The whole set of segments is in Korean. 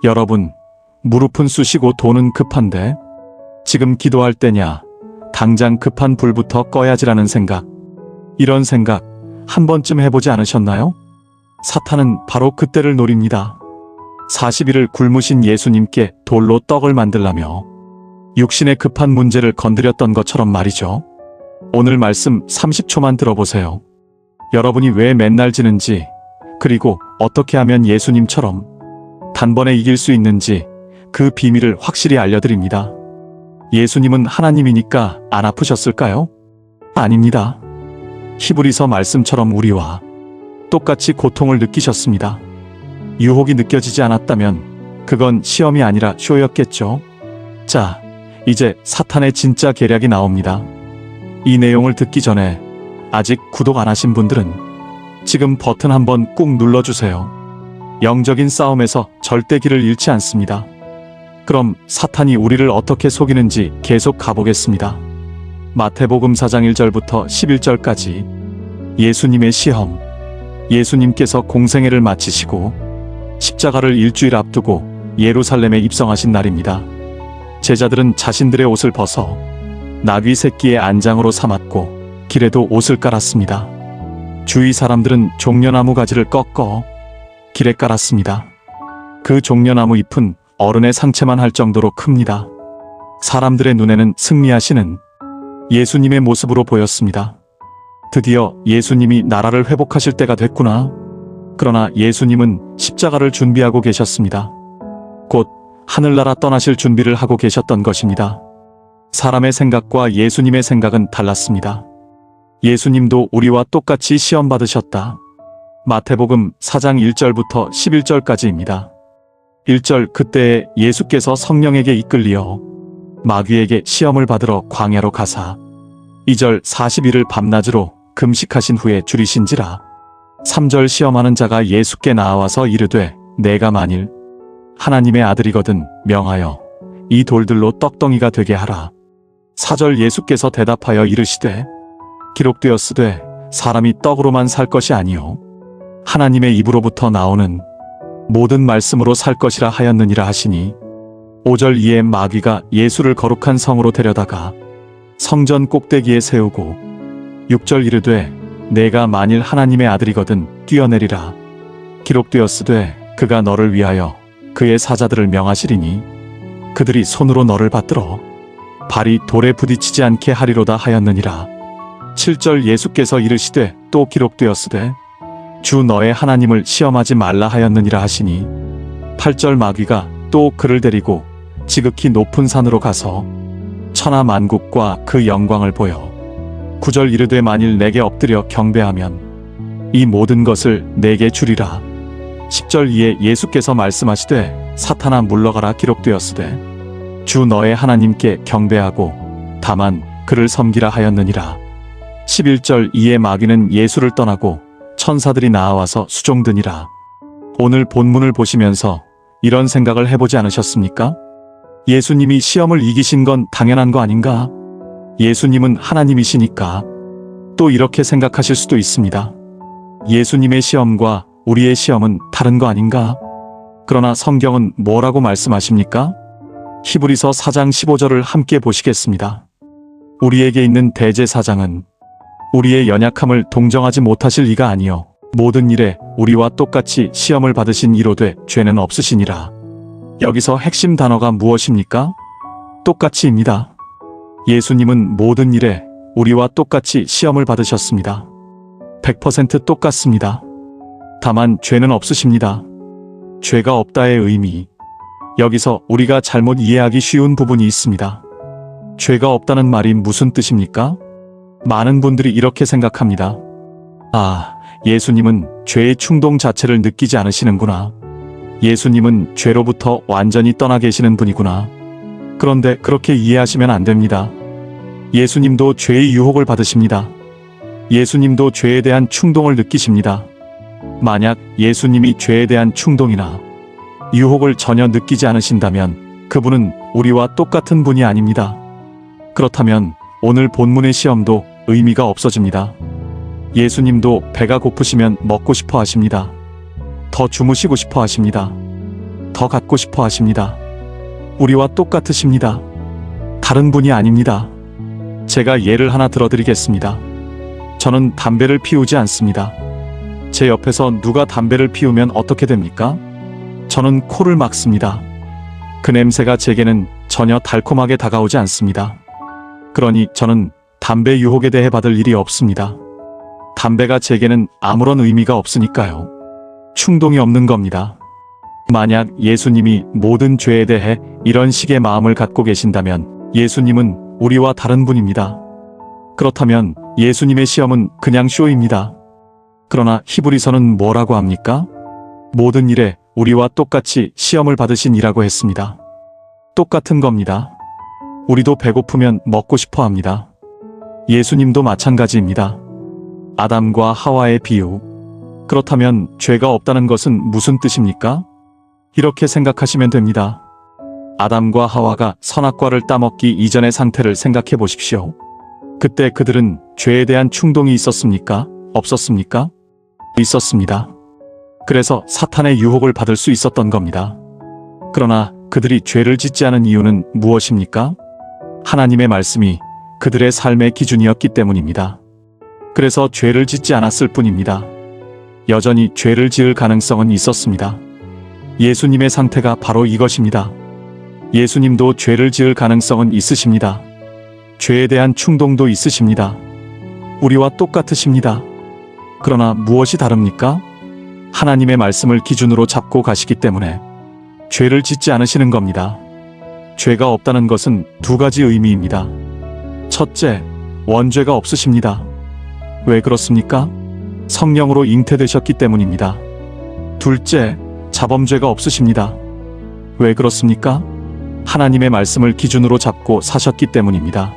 여러분, 무릎은 쑤시고 돈은 급한데 지금 기도할 때냐? 당장 급한 불부터 꺼야지라는 생각. 이런 생각 한 번쯤 해보지 않으셨나요? 사탄은 바로 그때를 노립니다. 40일을 굶으신 예수님께 돌로 떡을 만들라며 육신의 급한 문제를 건드렸던 것처럼 말이죠. 오늘 말씀 30초만 들어보세요. 여러분이 왜 맨날 지는지, 그리고 어떻게 하면 예수님처럼 단번에 이길 수 있는지 그 비밀을 확실히 알려드립니다. 예수님은 하나님이니까 안 아프셨을까요? 아닙니다. 히브리서 말씀처럼 우리와 똑같이 고통을 느끼셨습니다. 유혹이 느껴지지 않았다면 그건 시험이 아니라 쇼였겠죠. 자, 이제 사탄의 진짜 계략이 나옵니다. 이 내용을 듣기 전에 아직 구독 안 하신 분들은 지금 버튼 한번 꾹 눌러주세요. 영적인 싸움에서 절대 길을 잃지 않습니다. 그럼 사탄이 우리를 어떻게 속이는지 계속 가보겠습니다. 마태복음 4장 1절부터 11절까지 예수님의 시험. 예수님께서 공생애를 마치시고 십자가를 일주일 앞두고 예루살렘에 입성하신 날입니다. 제자들은 자신들의 옷을 벗어 나귀 새끼의 안장으로 삼았고 길에도 옷을 깔았습니다. 주위 사람들은 종려나무 가지를 꺾어 길에 깔았습니다. 그 종려나무 잎은 어른의 상체만 할 정도로 큽니다. 사람들의 눈에는 승리하시는 예수님의 모습으로 보였습니다. 드디어 예수님이 나라를 회복하실 때가 됐구나. 그러나 예수님은 십자가를 준비하고 계셨습니다. 곧 하늘나라 떠나실 준비를 하고 계셨던 것입니다. 사람의 생각과 예수님의 생각은 달랐습니다. 예수님도 우리와 똑같이 시험 받으셨다. 마태복음 4장 1절부터 11절까지입니다. 1절 그때에 예수께서 성령에게 이끌리어 마귀에게 시험을 받으러 광야로 가사 2절 40일을 밤낮으로 금식하신 후에 줄이신지라 3절 시험하는 자가 예수께 나와서 이르되 내가 만일 하나님의 아들이거든 명하여 이 돌들로 떡덩이가 되게 하라. 4절 예수께서 대답하여 이르시되 기록되었으되 사람이 떡으로만 살 것이 아니요 하나님의 입으로부터 나오는 모든 말씀으로 살 것이라 하였느니라 하시니 5절 이에 마귀가 예수를 거룩한 성으로 데려다가 성전 꼭대기에 세우고 6절 이르되 내가 만일 하나님의 아들이거든 뛰어내리라. 기록되었으되 그가 너를 위하여 그의 사자들을 명하시리니 그들이 손으로 너를 받들어 발이 돌에 부딪히지 않게 하리로다 하였느니라. 7절 예수께서 이르시되 또 기록되었으되 주 너의 하나님을 시험하지 말라 하였느니라 하시니 8절 마귀가 또 그를 데리고 지극히 높은 산으로 가서 천하 만국과 그 영광을 보여 9절 이르되 만일 내게 엎드려 경배하면 이 모든 것을 내게 주리라. 10절 이에 예수께서 말씀하시되 사탄아 물러가라 기록되었으되 주 너의 하나님께 경배하고 다만 그를 섬기라 하였느니라. 11절 이에 마귀는 예수를 떠나고 천사들이 나와서 수종드니라. 오늘 본문을 보시면서 이런 생각을 해보지 않으셨습니까? 예수님이 시험을 이기신 건 당연한 거 아닌가? 예수님은 하나님이시니까. 또 이렇게 생각하실 수도 있습니다. 예수님의 시험과 우리의 시험은 다른 거 아닌가? 그러나 성경은 뭐라고 말씀하십니까? 히브리서 4장 15절을 함께 보시겠습니다. 우리에게 있는 대제사장은 우리의 연약함을 동정하지 못하실 이가 아니요 모든 일에 우리와 똑같이 시험을 받으신 이로되 죄는 없으시니라. 여기서 핵심 단어가 무엇입니까? 똑같이입니다. 예수님은 모든 일에 우리와 똑같이 시험을 받으셨습니다. 100% 똑같습니다. 다만 죄는 없으십니다. 죄가 없다의 의미. 여기서 우리가 잘못 이해하기 쉬운 부분이 있습니다. 죄가 없다는 말이 무슨 뜻입니까? 많은 분들이 이렇게 생각합니다. 아, 예수님은 죄의 충동 자체를 느끼지 않으시는구나. 예수님은 죄로부터 완전히 떠나 계시는 분이구나. 그런데 그렇게 이해하시면 안 됩니다. 예수님도 죄의 유혹을 받으십니다. 예수님도 죄에 대한 충동을 느끼십니다. 만약 예수님이 죄에 대한 충동이나 유혹을 전혀 느끼지 않으신다면 그분은 우리와 똑같은 분이 아닙니다. 그렇다면 오늘 본문의 시험도 의미가 없어집니다. 예수님도 배가 고프시면 먹고 싶어 하십니다. 더 주무시고 싶어 하십니다. 더 갖고 싶어 하십니다. 우리와 똑같으십니다. 다른 분이 아닙니다. 제가 예를 하나 들어드리겠습니다. 저는 담배를 피우지 않습니다. 제 옆에서 누가 담배를 피우면 어떻게 됩니까? 저는 코를 막습니다. 그 냄새가 제게는 전혀 달콤하게 다가오지 않습니다. 그러니 저는 담배 유혹에 대해 받을 일이 없습니다. 담배가 제게는 아무런 의미가 없으니까요. 충동이 없는 겁니다. 만약 예수님이 모든 죄에 대해 이런 식의 마음을 갖고 계신다면 예수님은 우리와 다른 분입니다. 그렇다면 예수님의 시험은 그냥 쇼입니다. 그러나 히브리서는 뭐라고 합니까? 모든 일에 우리와 똑같이 시험을 받으신 이라고 했습니다. 똑같은 겁니다. 우리도 배고프면 먹고 싶어 합니다. 예수님도 마찬가지입니다. 아담과 하와의 비유. 그렇다면 죄가 없다는 것은 무슨 뜻입니까? 이렇게 생각하시면 됩니다. 아담과 하와가 선악과를 따먹기 이전의 상태를 생각해 보십시오. 그때 그들은 죄에 대한 충동이 있었습니까? 없었습니까? 있었습니다. 그래서 사탄의 유혹을 받을 수 있었던 겁니다. 그러나 그들이 죄를 짓지 않은 이유는 무엇입니까? 하나님의 말씀이 그들의 삶의 기준이었기 때문입니다. 그래서 죄를 짓지 않았을 뿐입니다. 여전히 죄를 지을 가능성은 있었습니다. 예수님의 상태가 바로 이것입니다. 예수님도 죄를 지을 가능성은 있으십니다. 죄에 대한 충동도 있으십니다. 우리와 똑같으십니다. 그러나 무엇이 다릅니까? 하나님의 말씀을 기준으로 잡고 가시기 때문에 죄를 짓지 않으시는 겁니다. 죄가 없다는 것은 두 가지 의미입니다. 첫째, 원죄가 없으십니다. 왜 그렇습니까? 성령으로 잉태되셨기 때문입니다. 둘째, 자범죄가 없으십니다. 왜 그렇습니까? 하나님의 말씀을 기준으로 잡고 사셨기 때문입니다.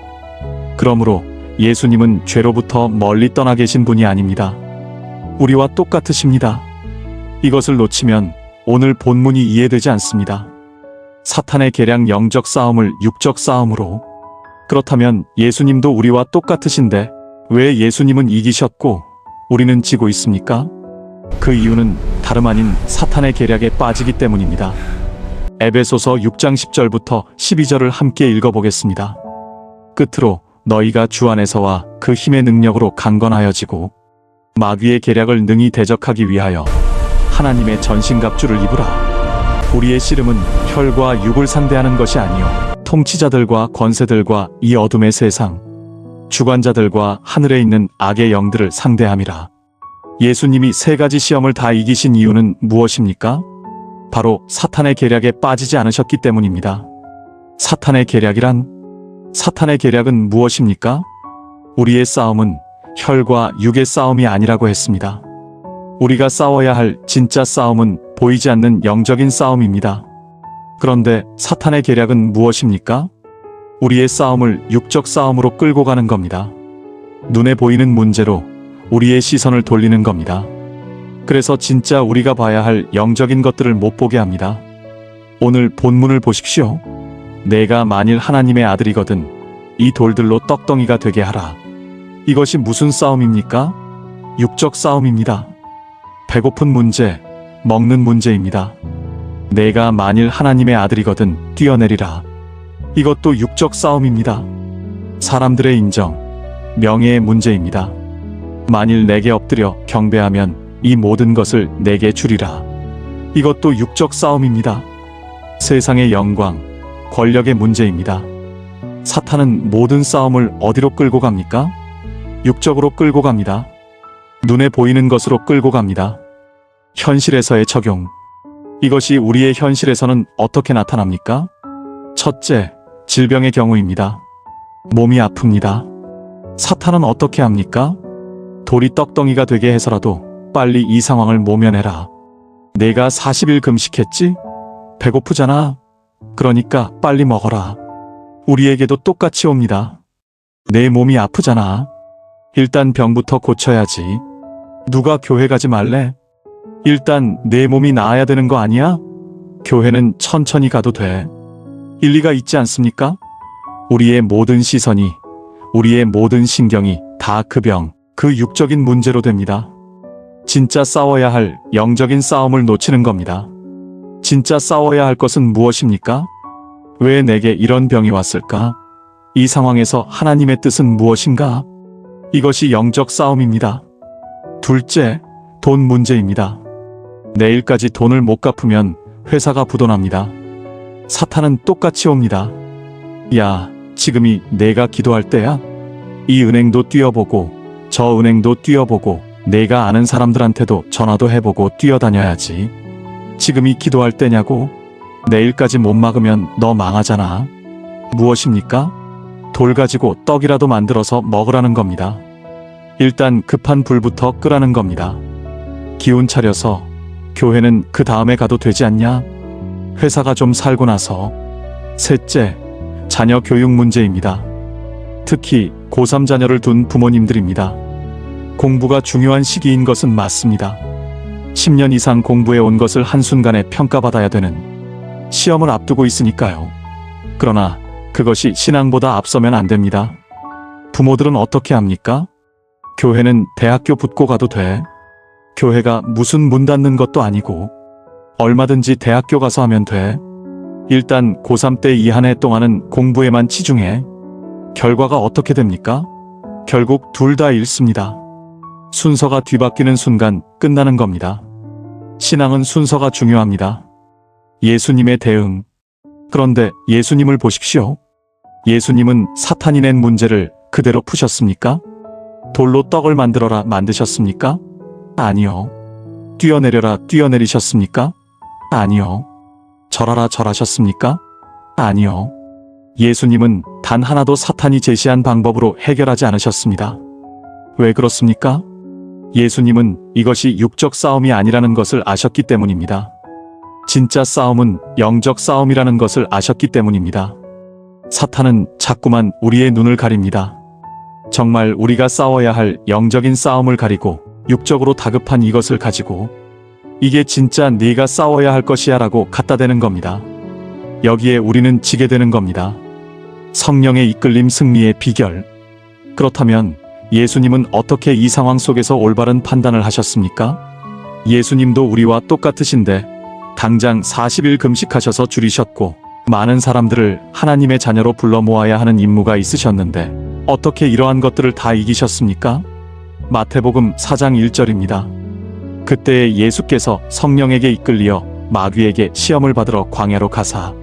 그러므로 예수님은 죄로부터 멀리 떠나 계신 분이 아닙니다. 우리와 똑같으십니다. 이것을 놓치면 오늘 본문이 이해되지 않습니다. 사탄의 계략 영적 싸움을 육적 싸움으로. 그렇다면 예수님도 우리와 똑같으신데 왜 예수님은 이기셨고 우리는 지고 있습니까? 그 이유는 다름 아닌 사탄의 계략에 빠지기 때문입니다. 에베소서 6장 10절부터 12절을 함께 읽어보겠습니다. 끝으로 너희가 주 안에서와 그 힘의 능력으로 강건하여지고 마귀의 계략을 능히 대적하기 위하여 하나님의 전신갑주를 입으라. 우리의 씨름은 혈과 육을 상대하는 것이 아니요 통치자들과 권세들과 이 어둠의 세상 주관자들과 하늘에 있는 악의 영들을 상대함이라. 예수님이 세 가지 시험을 다 이기신 이유는 무엇입니까? 바로 사탄의 계략에 빠지지 않으셨기 때문입니다. 사탄의 계략은 무엇입니까? 우리의 싸움은 혈과 육의 싸움이 아니라고 했습니다. 우리가 싸워야 할 진짜 싸움은 보이지 않는 영적인 싸움입니다. 그런데 사탄의 계략은 무엇입니까? 우리의 싸움을 육적 싸움으로 끌고 가는 겁니다. 눈에 보이는 문제로 우리의 시선을 돌리는 겁니다. 그래서 진짜 우리가 봐야 할 영적인 것들을 못 보게 합니다. 오늘 본문을 보십시오. 내가 만일 하나님의 아들이거든 이 돌들로 떡덩이가 되게 하라. 이것이 무슨 싸움입니까? 육적 싸움입니다. 배고픈 문제, 먹는 문제입니다. 내가 만일 하나님의 아들이거든 뛰어내리라. 이것도 육적 싸움입니다. 사람들의 인정, 명예의 문제입니다. 만일 내게 엎드려 경배하면 이 모든 것을 내게 주리라. 이것도 육적 싸움입니다. 세상의 영광, 권력의 문제입니다. 사탄은 모든 싸움을 어디로 끌고 갑니까? 육적으로 끌고 갑니다. 눈에 보이는 것으로 끌고 갑니다. 현실에서의 적용. 이것이 우리의 현실에서는 어떻게 나타납니까? 첫째, 질병의 경우입니다. 몸이 아픕니다. 사탄은 어떻게 합니까? 돌이 떡덩이가 되게 해서라도 빨리 이 상황을 모면해라. 내가 40일 금식했지? 배고프잖아. 그러니까 빨리 먹어라. 우리에게도 똑같이 옵니다. 내 몸이 아프잖아. 일단 병부터 고쳐야지. 누가 교회 가지 말래? 일단 내 몸이 나아야 되는 거 아니야? 교회는 천천히 가도 돼. 일리가 있지 않습니까? 우리의 모든 시선이, 우리의 모든 신경이 다 그 병, 그 육적인 문제로 됩니다. 진짜 싸워야 할 영적인 싸움을 놓치는 겁니다. 진짜 싸워야 할 것은 무엇입니까? 왜 내게 이런 병이 왔을까? 이 상황에서 하나님의 뜻은 무엇인가? 이것이 영적 싸움입니다. 둘째, 돈 문제입니다. 내일까지 돈을 못 갚으면 회사가 부도납니다. 사탄은 똑같이 옵니다. 야, 지금이 내가 기도할 때야? 이 은행도 뛰어보고 저 은행도 뛰어보고 내가 아는 사람들한테도 전화도 해보고 뛰어다녀야지. 지금이 기도할 때냐고? 내일까지 못 막으면 너 망하잖아. 무엇입니까? 돌 가지고 떡이라도 만들어서 먹으라는 겁니다. 일단 급한 불부터 끄라는 겁니다. 기운 차려서 교회는 그 다음에 가도 되지 않냐? 회사가 좀 살고 나서. 셋째, 자녀 교육 문제입니다. 특히 고3 자녀를 둔 부모님들입니다. 공부가 중요한 시기인 것은 맞습니다. 10년 이상 공부해 온 것을 한순간에 평가받아야 되는 시험을 앞두고 있으니까요. 그러나 그것이 신앙보다 앞서면 안 됩니다. 부모들은 어떻게 합니까? 교회는 대학교 붙고 가도 돼. 교회가 무슨 문 닫는 것도 아니고 얼마든지 대학교 가서 하면 돼. 일단 고3 때 이 한 해 동안은 공부에만 치중해. 결과가 어떻게 됩니까? 결국 둘 다 잃습니다. 순서가 뒤바뀌는 순간 끝나는 겁니다. 신앙은 순서가 중요합니다. 예수님의 대응. 그런데 예수님을 보십시오. 예수님은 사탄이 낸 문제를 그대로 푸셨습니까? 돌로 떡을 만들어라 만드셨습니까? 아니요. 뛰어내려라 뛰어내리셨습니까? 아니요. 절하라 절하셨습니까? 아니요. 예수님은 단 하나도 사탄이 제시한 방법으로 해결하지 않으셨습니다. 왜 그렇습니까? 예수님은 이것이 육적 싸움이 아니라는 것을 아셨기 때문입니다. 진짜 싸움은 영적 싸움이라는 것을 아셨기 때문입니다. 사탄은 자꾸만 우리의 눈을 가립니다. 정말 우리가 싸워야 할 영적인 싸움을 가리고 육적으로 다급한 이것을 가지고 이게 진짜 네가 싸워야 할 것이야 라고 갖다 대는 겁니다. 여기에 우리는 지게 되는 겁니다. 성령의 이끌림 승리의 비결. 그렇다면 예수님은 어떻게 이 상황 속에서 올바른 판단을 하셨습니까? 예수님도 우리와 똑같으신데 당장 40일 금식하셔서 줄이셨고 많은 사람들을 하나님의 자녀로 불러 모아야 하는 임무가 있으셨는데 어떻게 이러한 것들을 다 이기셨습니까? 마태복음 4장 1절입니다. 그때 예수께서 성령에게 이끌리어 마귀에게 시험을 받으러 광야로 가사.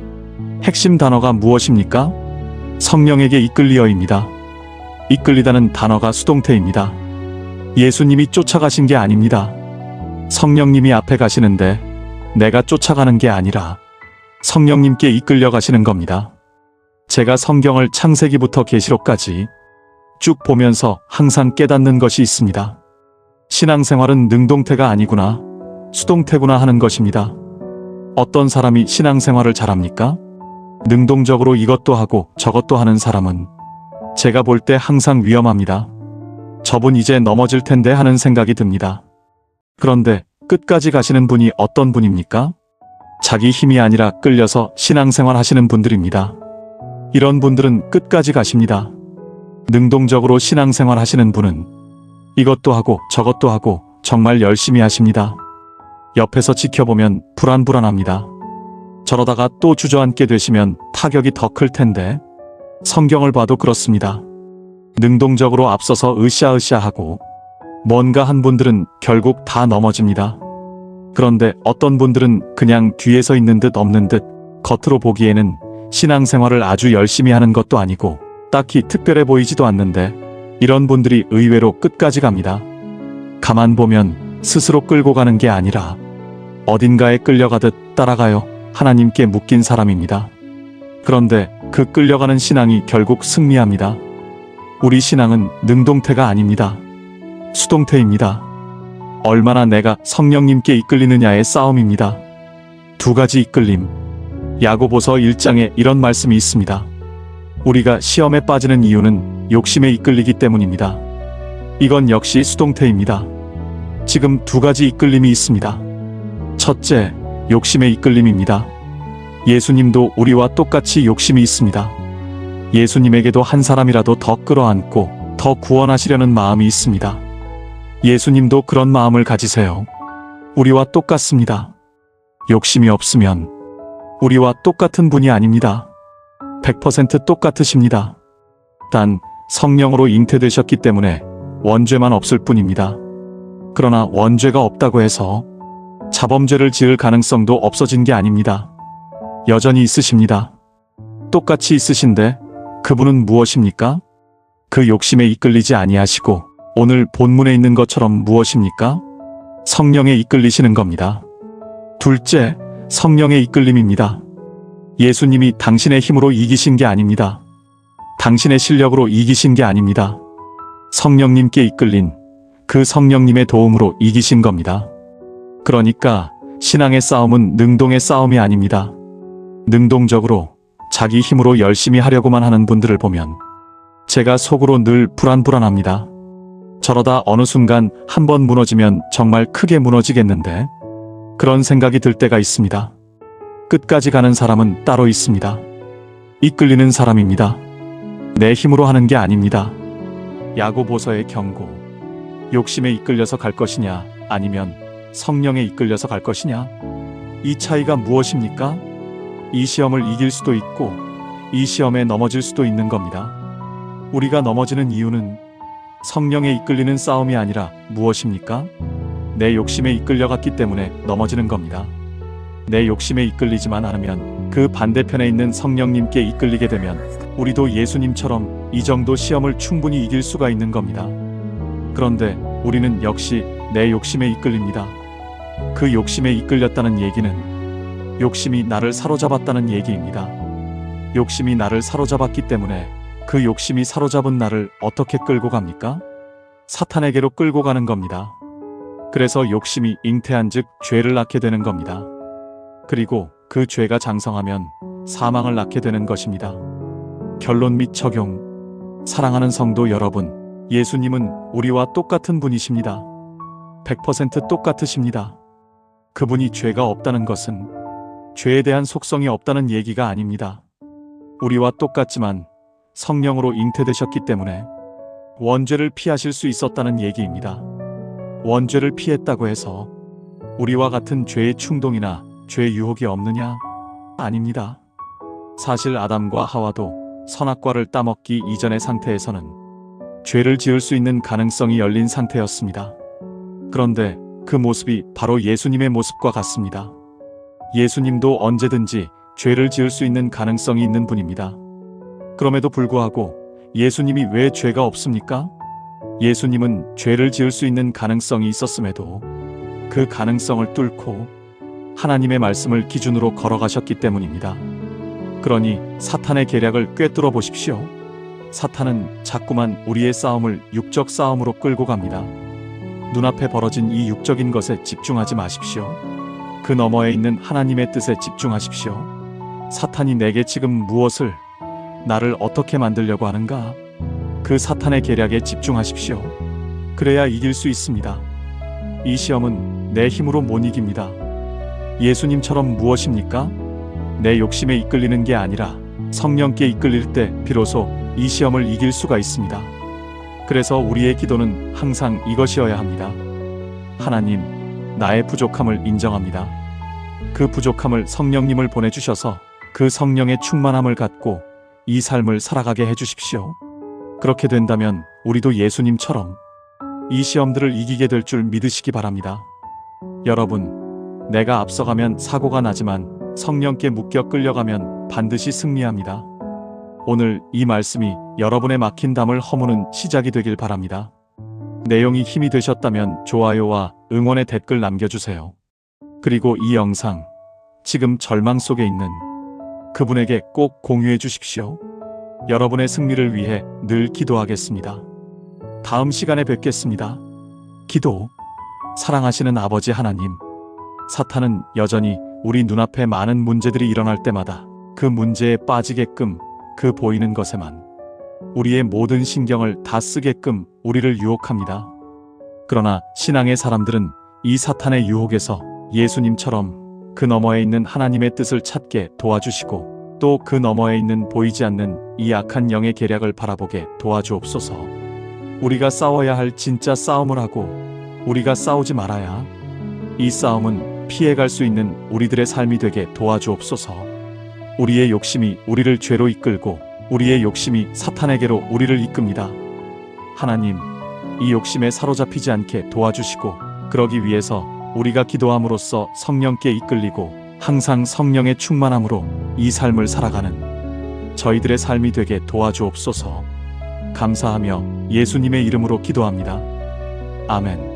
핵심 단어가 무엇입니까? 성령에게 이끌리어입니다. 이끌리다는 단어가 수동태입니다. 예수님이 쫓아가신 게 아닙니다. 성령님이 앞에 가시는데 내가 쫓아가는 게 아니라 성령님께 이끌려 가시는 겁니다. 제가 성경을 창세기부터 계시록까지 쭉 보면서 항상 깨닫는 것이 있습니다. 신앙생활은 능동태가 아니구나, 수동태구나 하는 것입니다. 어떤 사람이 신앙생활을 잘합니까? 능동적으로 이것도 하고 저것도 하는 사람은 제가 볼 때 항상 위험합니다. 저분 이제 넘어질 텐데 하는 생각이 듭니다. 그런데 끝까지 가시는 분이 어떤 분입니까? 자기 힘이 아니라 끌려서 신앙생활 하시는 분들입니다. 이런 분들은 끝까지 가십니다. 능동적으로 신앙생활 하시는 분은 이것도 하고 저것도 하고 정말 열심히 하십니다. 옆에서 지켜보면 불안합니다. 저러다가 또 주저앉게 되시면 타격이 더 클 텐데. 성경을 봐도 그렇습니다. 능동적으로 앞서서 으쌰으쌰하고 뭔가 한 분들은 결국 다 넘어집니다. 그런데 어떤 분들은 그냥 뒤에서 있는 듯 없는 듯 겉으로 보기에는 신앙생활을 아주 열심히 하는 것도 아니고 딱히 특별해 보이지도 않는데 이런 분들이 의외로 끝까지 갑니다. 가만 보면 스스로 끌고 가는 게 아니라 어딘가에 끌려가듯 따라가요. 하나님께 묶인 사람입니다. 그런데 그 끌려가는 신앙이 결국 승리합니다. 우리 신앙은 능동태가 아닙니다. 수동태입니다. 얼마나 내가 성령님께 이끌리느냐의 싸움입니다. 두 가지 이끌림. 야고보서 1장에 이런 말씀이 있습니다. 우리가 시험에 빠지는 이유는 욕심에 이끌리기 때문입니다. 이건 역시 수동태입니다. 지금 두 가지 이끌림이 있습니다. 첫째, 욕심의 이끌림입니다. 예수님도 우리와 똑같이 욕심이 있습니다. 예수님에게도 한 사람이라도 더 끌어안고 더 구원하시려는 마음이 있습니다. 예수님도 그런 마음을 가지세요. 우리와 똑같습니다. 욕심이 없으면 우리와 똑같은 분이 아닙니다. 100% 똑같으십니다. 단 성령으로 잉태되셨기 때문에 원죄만 없을 뿐입니다. 그러나 원죄가 없다고 해서 자범죄를 지을 가능성도 없어진 게 아닙니다. 여전히 있으십니다. 똑같이 있으신데 그분은 무엇입니까? 그 욕심에 이끌리지 아니하시고 오늘 본문에 있는 것처럼 무엇입니까? 성령에 이끌리시는 겁니다. 둘째, 성령의 이끌림입니다. 예수님이 당신의 힘으로 이기신 게 아닙니다. 당신의 실력으로 이기신 게 아닙니다. 성령님께 이끌린 그 성령님의 도움으로 이기신 겁니다. 그러니까 신앙의 싸움은 능동의 싸움이 아닙니다. 능동적으로 자기 힘으로 열심히 하려고만 하는 분들을 보면 제가 속으로 늘 불안합니다. 저러다 어느 순간 한번 무너지면 정말 크게 무너지겠는데 그런 생각이 들 때가 있습니다. 끝까지 가는 사람은 따로 있습니다. 이끌리는 사람입니다. 내 힘으로 하는 게 아닙니다. 야고보서의 경고. 욕심에 이끌려서 갈 것이냐 아니면 성령에 이끌려서 갈 것이냐? 이 차이가 무엇입니까? 이 시험을 이길 수도 있고 이 시험에 넘어질 수도 있는 겁니다. 우리가 넘어지는 이유는 성령에 이끌리는 싸움이 아니라 무엇입니까? 내 욕심에 이끌려갔기 때문에 넘어지는 겁니다. 내 욕심에 이끌리지만 않으면 그 반대편에 있는 성령님께 이끌리게 되면 우리도 예수님처럼 이 정도 시험을 충분히 이길 수가 있는 겁니다. 그런데 우리는 역시 내 욕심에 이끌립니다. 그 욕심에 이끌렸다는 얘기는 욕심이 나를 사로잡았다는 얘기입니다. 욕심이 나를 사로잡았기 때문에 그 욕심이 사로잡은 나를 어떻게 끌고 갑니까? 사탄에게로 끌고 가는 겁니다. 그래서 욕심이 잉태한 즉 죄를 낳게 되는 겁니다. 그리고 그 죄가 장성하면 사망을 낳게 되는 것입니다. 결론 및 적용. 사랑하는 성도 여러분, 예수님은 우리와 똑같은 분이십니다. 100% 똑같으십니다. 그분이 죄가 없다는 것은 죄에 대한 속성이 없다는 얘기가 아닙니다. 우리와 똑같지만 성령으로 잉태되셨기 때문에 원죄를 피하실 수 있었다는 얘기입니다. 원죄를 피했다고 해서 우리와 같은 죄의 충동이나 죄 유혹이 없느냐? 아닙니다. 사실 아담과 하와도 선악과를 따먹기 이전의 상태에서는 죄를 지을 수 있는 가능성이 열린 상태였습니다. 그런데 그 모습이 바로 예수님의 모습과 같습니다. 예수님도 언제든지 죄를 지을 수 있는 가능성이 있는 분입니다. 그럼에도 불구하고 예수님이 왜 죄가 없습니까? 예수님은 죄를 지을 수 있는 가능성이 있었음에도 그 가능성을 뚫고 하나님의 말씀을 기준으로 걸어가셨기 때문입니다. 그러니 사탄의 계략을 꿰뚫어 보십시오. 사탄은 자꾸만 우리의 싸움을 육적 싸움으로 끌고 갑니다. 눈앞에 벌어진 이 육적인 것에 집중하지 마십시오. 그 너머에 있는 하나님의 뜻에 집중하십시오. 사탄이 내게 지금 무엇을, 나를 어떻게 만들려고 하는가? 그 사탄의 계략에 집중하십시오. 그래야 이길 수 있습니다. 이 시험은 내 힘으로 못 이깁니다. 예수님처럼 무엇입니까? 내 욕심에 이끌리는 게 아니라 성령께 이끌릴 때 비로소 이 시험을 이길 수가 있습니다. 그래서 우리의 기도는 항상 이것이어야 합니다. 하나님, 나의 부족함을 인정합니다. 그 부족함을 성령님을 보내주셔서 그 성령의 충만함을 갖고 이 삶을 살아가게 해주십시오. 그렇게 된다면 우리도 예수님처럼 이 시험들을 이기게 될 줄 믿으시기 바랍니다. 여러분, 내가 앞서가면 사고가 나지만 성령께 묶여 끌려가면 반드시 승리합니다. 오늘 이 말씀이 여러분의 막힌 담을 허무는 시작이 되길 바랍니다. 내용이 힘이 되셨다면 좋아요와 응원의 댓글 남겨주세요. 그리고 이 영상, 지금 절망 속에 있는 그분에게 꼭 공유해 주십시오. 여러분의 승리를 위해 늘 기도하겠습니다. 다음 시간에 뵙겠습니다. 기도. 사랑하시는 아버지 하나님, 사탄은 여전히 우리 눈앞에 많은 문제들이 일어날 때마다 그 문제에 빠지게끔 그 보이는 것에만 우리의 모든 신경을 다 쓰게끔 우리를 유혹합니다. 그러나 신앙의 사람들은 이 사탄의 유혹에서 예수님처럼 그 너머에 있는 하나님의 뜻을 찾게 도와주시고 또 그 너머에 있는 보이지 않는 이 악한 영의 계략을 바라보게 도와주옵소서. 우리가 싸워야 할 진짜 싸움을 하고 우리가 싸우지 말아야 이 싸움은 피해갈 수 있는 우리들의 삶이 되게 도와주옵소서. 우리의 욕심이 우리를 죄로 이끌고 우리의 욕심이 사탄에게로 우리를 이끕니다. 하나님, 이 욕심에 사로잡히지 않게 도와주시고 그러기 위해서 우리가 기도함으로써 성령께 이끌리고 항상 성령의 충만함으로 이 삶을 살아가는 저희들의 삶이 되게 도와주옵소서. 감사하며 예수님의 이름으로 기도합니다. 아멘.